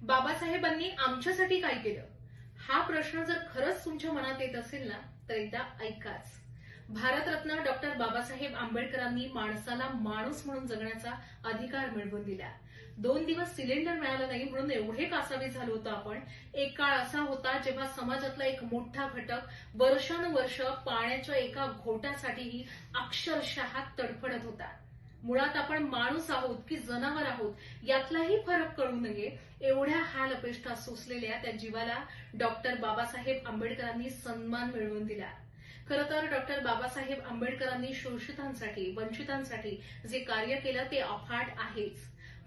बाबासाहेबांनी आमच्यासाठी काय केलं? हा प्रश्न जर खरंच तुमच्या मनात येत असेल ना, तर एकदा ऐकाच. भारतरत्न डॉक्टर बाबासाहेब आंबेडकरांनी माणसाला माणूस म्हणून जगण्याचा अधिकार मिळवून दिला. 2 दिवस सिलेंडर मिळालं नाही म्हणून एवढे कासावीस झालो होतो आपण. एक काळ असा होता जेव्हा समाजातला एक मोठा घटक वर्षानुवर्ष पाण्याच्या एका घोटासाठीही अक्षरशः तडफडत होता. मुळात आपण माणूस आहोत की जनावर आहोत यातलाही फरक कळू नये एवढ्या हाल अपेष्टा सोसलेल्या त्या जीवाला डॉक्टर बाबासाहेब आंबेडकरांनी सन्मान मिळवून दिला. खरं तर डॉक्टर बाबासाहेब आंबेडकरांनी शोषितांसाठी, वंचितांसाठी जे कार्य केलं ते अफाट आहेच,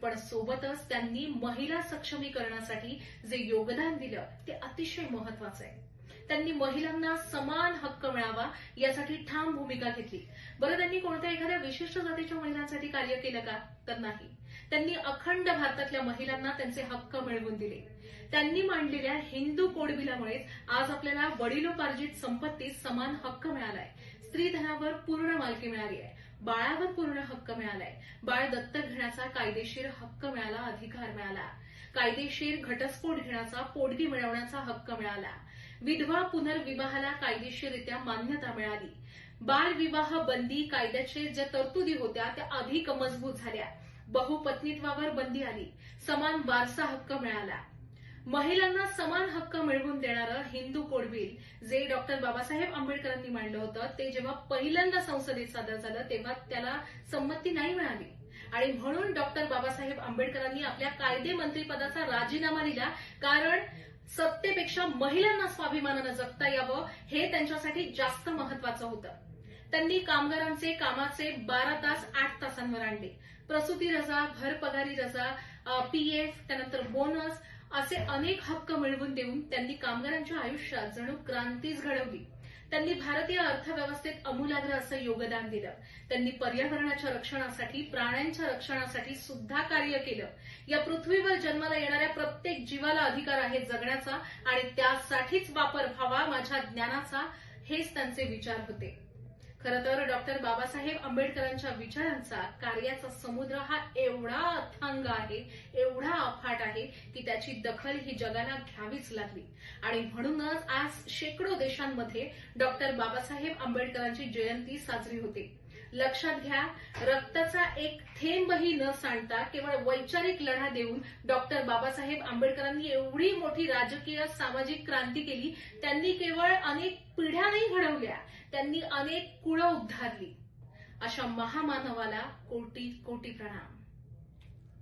पण सोबतच त्यांनी महिला सक्षमीकरणासाठी जे योगदान दिलं ते अतिशय महत्वाचं आहे. त्यांनी महिलांना समान हक्क मिळावा यासाठी ठाम भूमिका घेतली. बरं, त्यांनी कोणत्या एखाद्या विशिष्ट जातीच्या महिलांसाठी कार्य केलं का? तर नाही. त्यांनी अखंड भारतातल्या महिलांना त्यांचे हक्क मिळवून दिले. त्यांनी मांडलेल्या हिंदू कोड बिलामुळेच आज आपल्याला वडिलोपार्जित संपत्तीत समान हक्क मिळालाय. स्त्रीधनावर पूर्ण मालकी मिळाली आहे. बाळावर पूर्ण हक्क मिळालाय. बाळ दत्तक घेण्याचा कायदेशीर हक्क मिळाला, अधिकार मिळाला. कायदेशीर घटस्फोट घेण्याचा, पोटगी मिळवण्याचा हक्क मिळाला. विधवा पुनर्विवाहाला कायदेशीररित्या मान्यता मिळाली. बालविवाह बंदी कायद्याचे ज्या तरतुदी होत्या त्या अधिक मजबूत झाल्या. बहुपत्नीत्वावर बंदी आली. समान वारसा हक्क मिळाला. महिलांना समान हक्क मिळवून देणारं हिंदू कोड बिल जे डॉक्टर बाबासाहेब आंबेडकरांनी मांडलं होतं ते जेव्हा पहिल्यांदा संसदेत सादर झालं तेव्हा त्याला संमती नाही मिळाली आणि म्हणून डॉक्टर बाबासाहेब आंबेडकरांनी आपल्या कायदे मंत्रीपदाचा राजीनामा दिला. कारण सत्तेपेक्षा महिलांना स्वाभिमानानं जगता यावं हे त्यांच्यासाठी जास्त महत्वाचं होतं. त्यांनी कामगारांचे कामाचे 12 तास 8 तासांवर आणले. प्रसूती रजा, भरपगारी रजा, पीएफ, त्यानंतर बोनस असे अनेक हक्क मिळवून देऊन त्यांनी कामगारांच्या आयुष्यात जणू क्रांतीच घडवली. त्यांनी भारतीय अर्थव्यवस्थेत अमूलाग्र असं योगदान दिलं. त्यांनी पर्यावरणाच्या रक्षणासाठी, प्राण्यांच्या रक्षणासाठी सुद्धा कार्य केलं. या पृथ्वीवर जन्माला येणाऱ्या प्रत्येक जीवाला अधिकार आहे जगण्याचा आणि त्यासाठीच वापर व्हावा माझ्या ज्ञानाचा, हेच त्यांचे विचार होते. खरं तर डॉक्टर बाबासाहेब आंबेडकरांच्या विचारांचा, कार्याचा समुद्र हा एवढा अथांग आहे, एवढा अफाट आहे की त्याची दखल ही जगाला घ्यावीच लागली आणि म्हणूनच आज शेकडो देशांमध्ये डॉक्टर बाबासाहेब आंबेडकरांची जयंती साजरी होते. लक्षात घ्या, रक्ताचा एक थेंबही न सांडता केवळ वैचारिक लढा देऊन डॉक्टर बाबासाहेब आंबेडकरांनी एवढी मोठी राजकीय, सामाजिक क्रांती केली. त्यांनी केवळ अनेक पिढ्या नाही घडवल्या, त्यांनी अनेक कुळं उद्धारली. अशा महामानवाला कोटी कोटी प्रणाम.